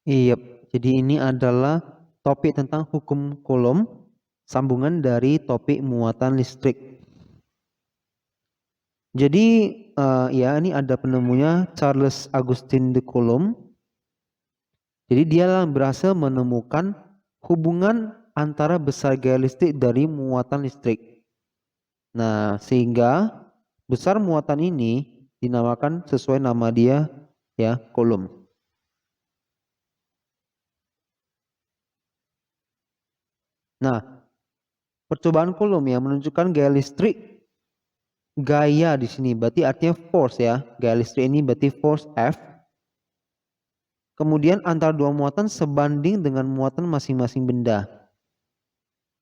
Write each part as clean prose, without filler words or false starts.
Iya, jadi ini adalah topik tentang hukum Coulomb, sambungan dari topik muatan listrik. Jadi ya ini ada penemunya Charles Augustin de Coulomb. Jadi dia berhasil menemukan hubungan antara besar gaya listrik dari muatan listrik. Nah, sehingga besar muatan ini dinamakan sesuai nama dia ya, Coulomb. Nah, percobaan Coulomb yang menunjukkan gaya listrik, gaya di sini berarti artinya force ya. Gaya listrik ini berarti force F. Kemudian antara dua muatan sebanding dengan muatan masing-masing benda.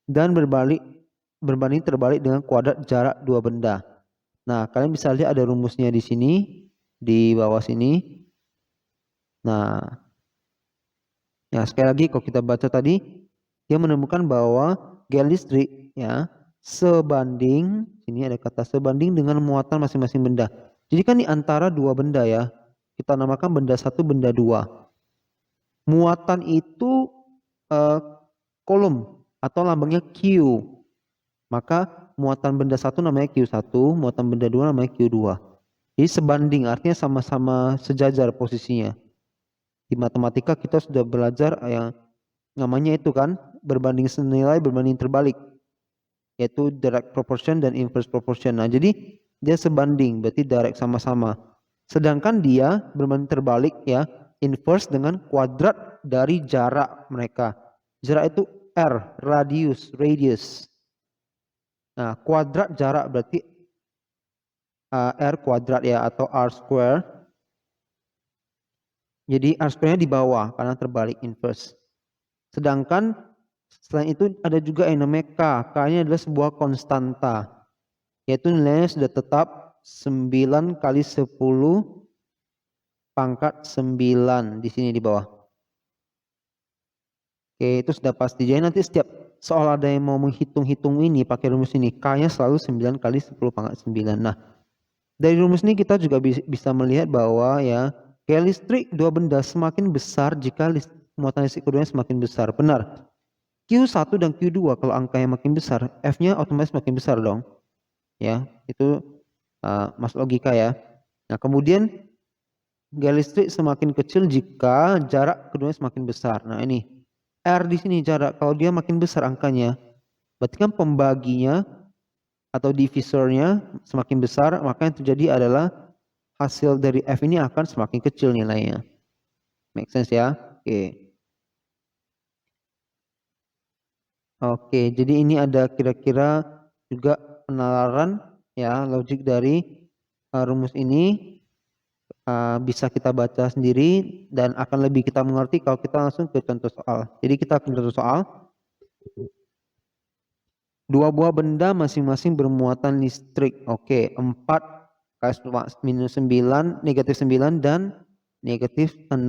Dan berbanding terbalik dengan kuadrat jarak dua benda. Nah, kalian bisa lihat ada rumusnya di sini, di bawah sini. Nah, ya sekali lagi kalau kita baca tadi, dia menemukan bahwa gaya listrik ya sebanding, sini ada kata sebanding dengan muatan masing-masing benda. Jadi kan di antara dua benda ya, kita namakan benda satu, benda dua. Muatan itu kolom atau lambangnya Q. Maka muatan benda satu namanya Q1, muatan benda dua namanya Q2. Jadi sebanding artinya sama-sama sejajar posisinya. Di matematika kita sudah belajar yang namanya itu kan berbanding senilai, berbanding terbalik, yaitu direct proportion dan inverse proportion. Nah, jadi dia sebanding, berarti direct sama-sama. Sedangkan dia berbanding terbalik ya, inverse dengan kuadrat dari jarak mereka. Jarak itu R, radius. Nah, kuadrat jarak berarti R kuadrat ya, atau R square. Jadi R square-nya di bawah karena terbalik inverse. Sedangkan selain itu ada juga yang namanya K. K-nya adalah sebuah konstanta, yaitu nilainya sudah tetap 9 kali 10 pangkat 9 di sini di bawah. Oke, itu sudah pasti. Jadi nanti setiap soal ada yang mau menghitung-hitung ini pakai rumus ini, K-nya selalu 9 kali 10 pangkat 9. Nah, dari rumus ini kita juga bisa melihat bahwa ya gaya listrik dua benda semakin besar jika muatan listrik keduanya semakin besar. Benar. Q1 dan Q2 kalau angkanya makin besar, F-nya otomatis makin besar dong. Ya, itu masuk logika ya. Nah, kemudian gaya listrik semakin kecil jika jarak keduanya semakin besar. Nah, ini R di sini jarak, kalau dia makin besar angkanya, berarti kan pembaginya atau divisornya semakin besar, maka yang terjadi adalah hasil dari F ini akan semakin kecil nilainya. Make sense ya? Oke. Oke, jadi ini ada kira-kira juga penalaran ya logik dari rumus ini bisa kita baca sendiri dan akan lebih kita mengerti kalau kita langsung ke contoh soal. Jadi kita ke contoh soal. Dua buah benda masing-masing bermuatan listrik. Oke, 4 kali minus 9, negatif 9 dan negatif 6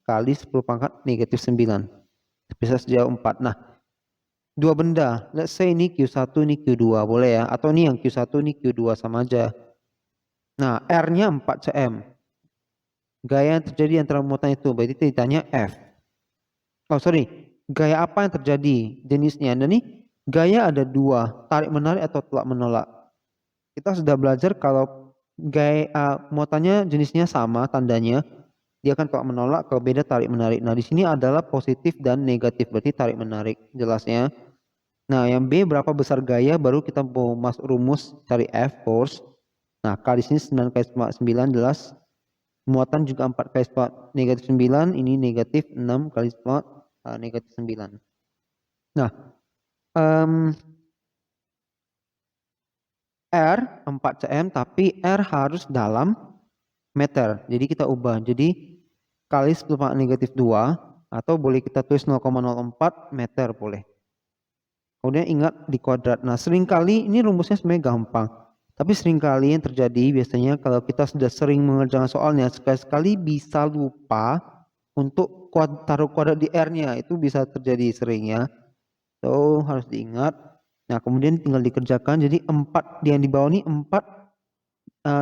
kali 10 pangkat negatif 9. Bisa sejauh 4. Nah, dua benda. Let's say ini Q1, ini Q2. Boleh ya? Atau ini yang Q1, ini Q2 sama aja. Nah, R-nya 4 cm. Gaya yang terjadi antara muatan itu. Berarti ditanya F. Oh, sorry. Gaya apa yang terjadi? Jenisnya. Dan ini gaya ada dua. Tarik menarik atau tolak menolak. Kita sudah belajar kalau gaya muatannya jenisnya sama tandanya. Dia akan tolak menolak, kalau beda tarik menarik. Nah, di sini adalah positif dan negatif. Berarti tarik menarik. Jelasnya. Nah, yang B berapa besar gaya baru kita mau masuk rumus cari F force. Nah, K di sini 9 kali 9 jelas. Muatan juga 4 kali negatif 9, ini negatif 6 kali negatif 9. Nah, R 4 cm tapi R harus dalam meter. Jadi kita ubah. Jadi kali 10 pangkat negatif 2 atau boleh kita tulis 0,04 meter boleh. Kemudian ingat di kuadrat. Nah, seringkali ini rumusnya sebenarnya gampang. Tapi seringkali yang terjadi biasanya kalau kita sudah sering mengerjakan soalnya, sekali-sekali bisa lupa untuk taruh kuadrat di R-nya. Itu bisa terjadi seringnya. So, harus diingat. Nah, kemudian tinggal dikerjakan. Jadi 4 yang di bawah ini 4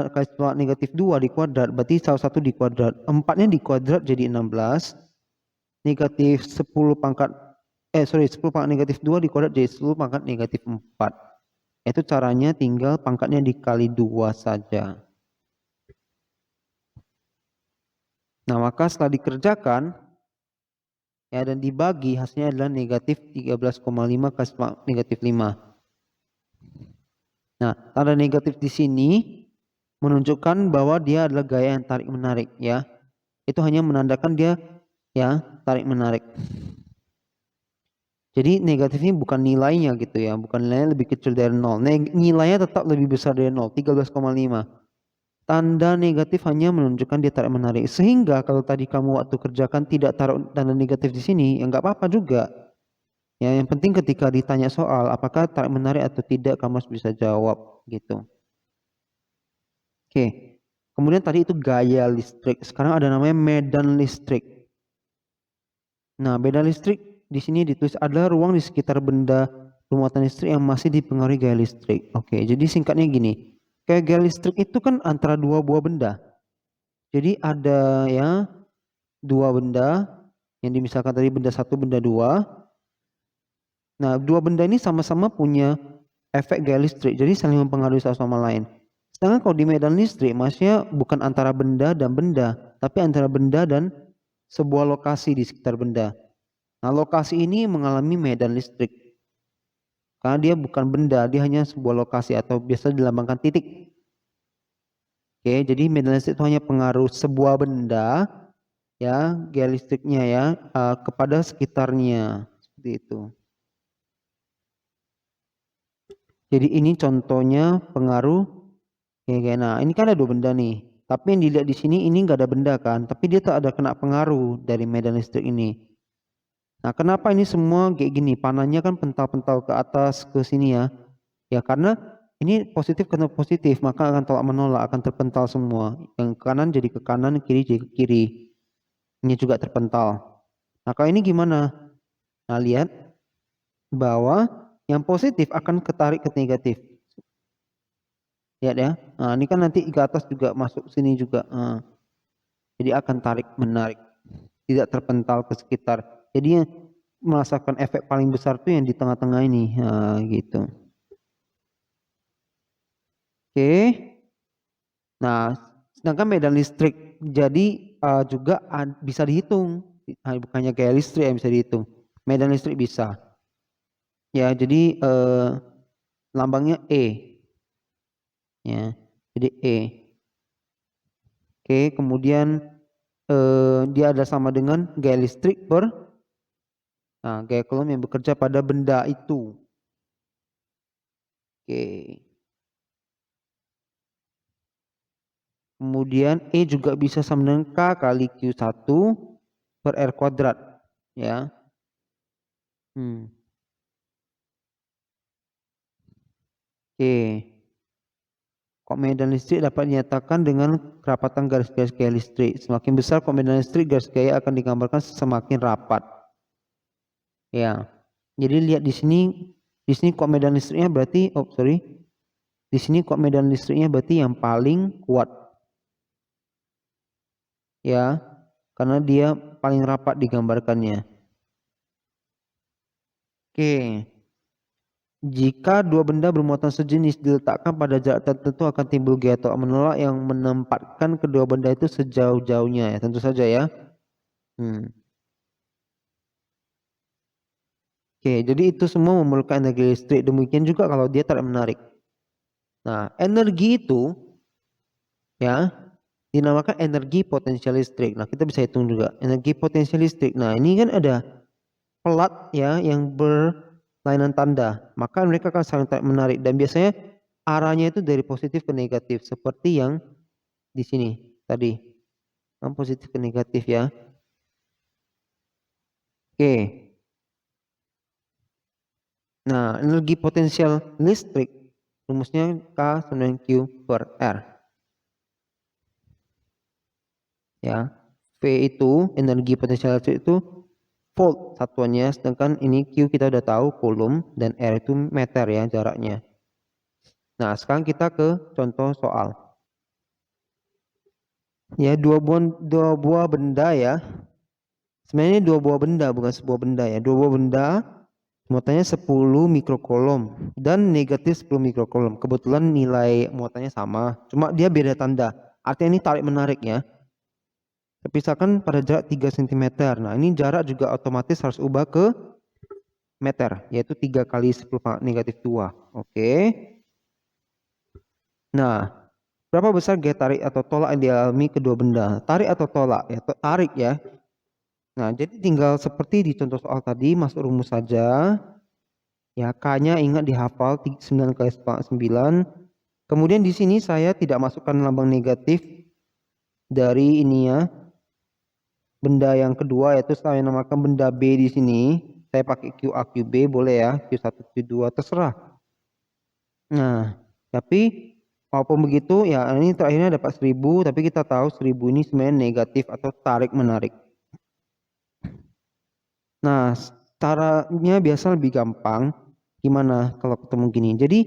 kali negatif 2 di kuadrat. Berarti salah satu di kuadrat. 4-nya di kuadrat jadi 16. negatif 10 pangkat 10 pangkat negatif 2 dikuadrat jadi 10 pangkat negatif 4. Itu caranya tinggal pangkatnya dikali 2 saja. Nah, maka setelah dikerjakan ya dan dibagi hasilnya adalah negatif 13,5 kasih negatif 5. Nah, tanda negatif di sini menunjukkan bahwa dia adalah gaya yang tarik menarik ya. Itu hanya menandakan dia ya tarik menarik. Jadi negatif ini bukan nilainya gitu ya, bukan nilainya lebih kecil dari 0. Nilainya tetap lebih besar dari 0, 13,5. Tanda negatif hanya menunjukkan dia tarik menarik. Sehingga kalau tadi kamu waktu kerjakan tidak taruh tanda negatif di sini, ya nggak apa-apa juga. Ya, yang penting ketika ditanya soal apakah tarik menarik atau tidak, kamu harus bisa jawab gitu. Oke. Kemudian tadi itu gaya listrik. Sekarang ada namanya medan listrik. Nah, medan listrik di sini ditulis adalah ruang di sekitar benda bermuatan listrik yang masih dipengaruhi gaya listrik. Oke, jadi singkatnya gini. Kayak gaya listrik itu kan antara dua buah benda. Jadi ada ya dua benda yang dimisalkan tadi benda satu, benda dua. Nah, dua benda ini sama-sama punya efek gaya listrik, jadi saling mempengaruhi satu sama lain. Sedangkan kalau di medan listrik, maksudnya bukan antara benda dan benda, tapi antara benda dan sebuah lokasi di sekitar benda. Nah, lokasi ini mengalami medan listrik. Karena dia bukan benda, dia hanya sebuah lokasi atau biasa dilambangkan titik. Oke, jadi medan listrik itu hanya pengaruh sebuah benda, ya, gaya listriknya ya, kepada sekitarnya. Seperti itu. Jadi ini contohnya pengaruh ya, nah ini kan ada dua benda nih. Tapi yang dilihat di sini ini nggak ada benda kan, tapi dia tak ada kena pengaruh dari medan listrik ini. Nah, kenapa ini semua kayak gini? Panahnya kan pental-pental ke atas ke sini ya. Ya karena ini positif kena positif, maka akan tolak menolak, akan terpental semua. Yang kanan jadi ke kanan, kiri jadi ke kiri. Ini juga terpental. Nah, kalau ini gimana? Nah, lihat bahwa yang positif akan ketarik ke negatif. Lihat ya. Nah, ini kan nanti ke atas juga masuk sini juga. Jadi akan tarik menarik, tidak terpental ke sekitar. Jadi yang merasakan efek paling besar tuh yang di tengah-tengah ini, gitu. Oke. Nah, sedangkan medan listrik jadi juga bisa dihitung, bukannya kayak listrik yang bisa dihitung. Medan listrik bisa. Ya, jadi lambangnya E. Ya, jadi E. Oke, kemudian dia ada sama dengan gaya listrik per gaya Coulomb yang bekerja pada benda itu. Oke. Kemudian E juga bisa sama dengan K kali Q1 per R kuadrat. Ya. Oke. Kok medan listrik dapat dinyatakan dengan kerapatan garis-garis gaya listrik. Semakin besar kok medan listrik, garis gaya akan digambarkan semakin rapat. Ya. Jadi lihat di sini kok medan listriknya berarti, di sini kok medan listriknya berarti yang paling kuat. Ya, karena dia paling rapat digambarkannya. Oke. Jika dua benda bermuatan sejenis diletakkan pada jarak tertentu akan timbul gaya tolak menolak yang menempatkan kedua benda itu sejauh-jauhnya ya, tentu saja ya. Oke, jadi itu semua memerlukan energi listrik. Demikian juga kalau dia tarik menarik. Nah, energi itu ya dinamakan energi potensial listrik. Nah, kita bisa hitung juga energi potensial listrik. Nah, ini kan ada pelat ya yang berlainan tanda, maka mereka akan saling tarik menarik dan biasanya arahnya itu dari positif ke negatif seperti yang di sini tadi, yang positif ke negatif ya. Oke. Nah, energi potensial listrik rumusnya K sama dengan Q per R. Ya, V itu energi potensial listrik itu volt satuannya, sedangkan ini Q kita udah tahu coulomb dan R itu meter ya jaraknya. Nah, sekarang kita ke contoh soal. Ya, dua buah benda ya Sebenarnya ini dua buah benda, bukan sebuah benda ya. Dua buah benda, muatannya 10 mikrokolom dan negatif 10 mikrokolom. Kebetulan nilai muatannya sama, cuma dia beda tanda. Artinya ini tarik menarik ya. Terpisahkan pada jarak 3 cm. Nah, ini jarak juga otomatis harus ubah ke meter, yaitu 3 kali 10 pangkat negatif 2. Oke. Nah, berapa besar gaya tarik atau tolak yang dialami kedua benda? Tarik atau tolak? Ya, tarik ya. Nah, jadi tinggal seperti di contoh soal tadi, masuk rumus saja. Ya, K-nya ingat dihafal 9 kali 9. Kemudian di sini saya tidak masukkan lambang negatif dari ini ya. Benda yang kedua yaitu saya namakan benda B di sini. Saya pakai QA QB boleh ya, Q1 Q2 terserah. Nah, tapi walaupun begitu ya ini terakhirnya dapat 1000, tapi kita tahu 1000 ini sebenarnya negatif atau tarik menarik. Nah, caranya biasa lebih gampang. Gimana kalau ketemu gini? Jadi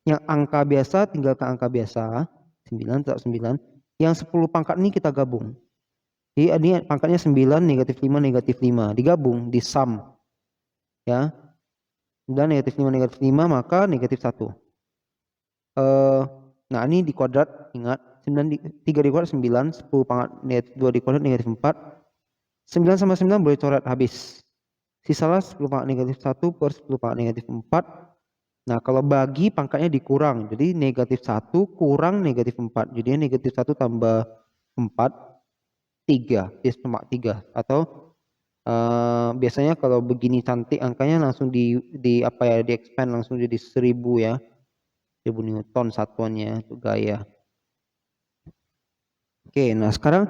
yang angka biasa tinggal ke angka biasa 9 tetap 9. Yang 10 pangkat ini kita gabung. Jadi ini pangkatnya 9, negatif 5, negatif 5. Digabung, di sum. Ya. Dan negatif 5, negatif 5, maka negatif 1. Nah ini di kuadrat, ingat. 3 di kuadrat 9, 10 pangkat negatif 2 di kuadrat negatif 4. 9 sama 9 boleh coret habis. Sisalah 10 pangkat negatif 1 per 10 pangkat negatif 4. Nah kalau bagi pangkatnya dikurang. Jadi negatif 1 kurang negatif 4. Jadi negatif 1 tambah 4. 3, cuma 3 atau biasanya kalau begini cantik angkanya langsung di apa ya, di expand langsung jadi 1000 ya. 1000 Newton satuannya itu gaya. Oke, nah sekarang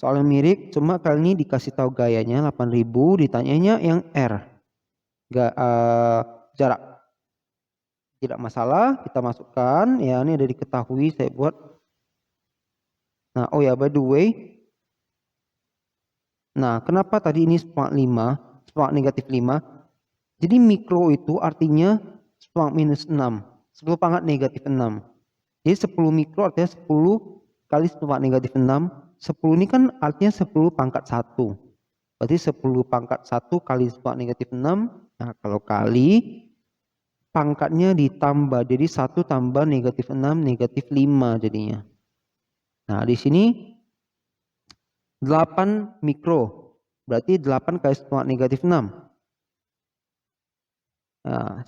soal yang mirip, cuma kali ini dikasih tahu gayanya 8000, ditanyanya yang R. Jarak. Tidak masalah, kita masukkan ya, ini ada diketahui saya buat. Nah, oh ya by the way, nah, kenapa tadi ini sepak 5, sepak negatif 5? Jadi mikro itu artinya sepak minus 6, 10 pangkat negatif 6. Jadi 10 mikro artinya 10 kali sepak negatif 6. 10 ini kan artinya 10 pangkat 1. Berarti 10 pangkat 1 kali sepak negatif 6. Nah, kalau kali pangkatnya ditambah. Jadi 1 tambah negatif 6, negatif 5 jadinya. Nah, di sini 8 mikro, berarti 8 kali sepak negatif 6. Nah,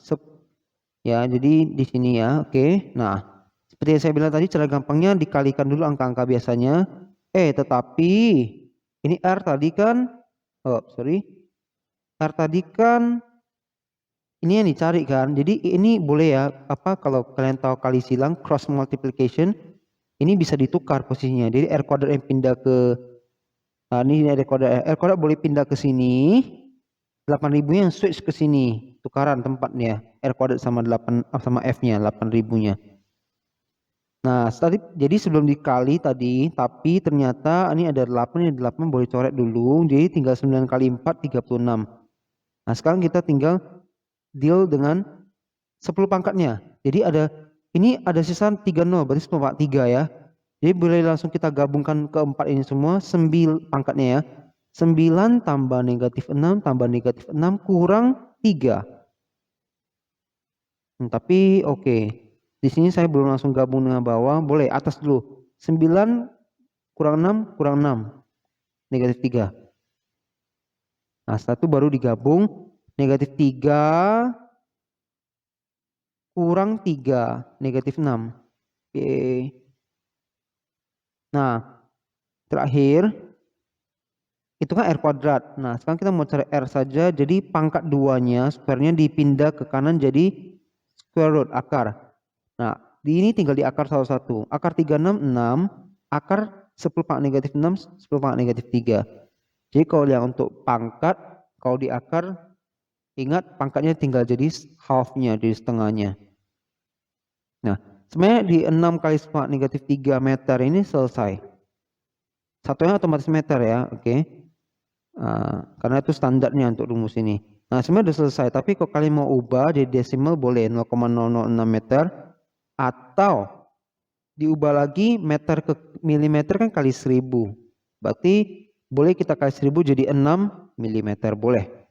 ya, jadi di sini ya, oke. Nah, seperti yang saya bilang tadi, cara gampangnya dikalikan dulu angka-angka biasanya. Tetapi ini R tadi kan, R tadi kan ini yang dicari kan. Jadi ini boleh ya, apa kalau kalian tahu kali silang cross multiplication, ini bisa ditukar posisinya. Jadi R kuadrat yang pindah ke ini R kuadrat boleh pindah ke sini. 8000 yang switch ke sini, tukaran tempatnya. R kuadrat sama 8 sama F-nya 8000-nya. Nah, jadi sebelum dikali tadi, tapi ternyata ini ada 8, ini 8 boleh coret dulu. Jadi tinggal 9 kali 4 36. Nah, sekarang kita tinggal deal dengan 10 pangkatnya. Jadi ini ada sisa 30, berarti 10 pangkat 3 ya. Jadi boleh langsung kita gabungkan ke 4 ini semua, 9 pangkatnya ya. 9 tambah negatif 6 tambah negatif 6 kurang 3. Tapi oke. Di sini saya belum langsung gabung dengan bawah, boleh atas dulu. 9 kurang 6 kurang 6. Negatif 3. Nah, setelah itu baru digabung. Negatif 3 kurang 3. Negatif 6. Oke. Nah, terakhir itu kan R kuadrat. Nah, sekarang kita mau cari R saja. Jadi pangkat 2-nya, square-nya dipindah ke kanan jadi square root, akar. Nah, di ini tinggal di akar salah satu. Akar 36, 6. Akar 10 pangkat negatif 6, 10 pangkat negatif 3. Jadi kalau yang untuk pangkat, kalau di akar, ingat pangkatnya tinggal jadi half-nya, jadi setengahnya. Nah, sebenarnya di 6 kali 10 pangkat negatif 3 meter ini selesai. Satunya otomatis meter ya, oke. Karena itu standarnya untuk rumus ini. Nah, sebenarnya sudah selesai, tapi kalau kalian mau ubah jadi desimal boleh 0,006 meter, atau diubah lagi meter ke milimeter kan kali 1000. Berarti Boleh kita kali 1000 jadi 6 mm, boleh.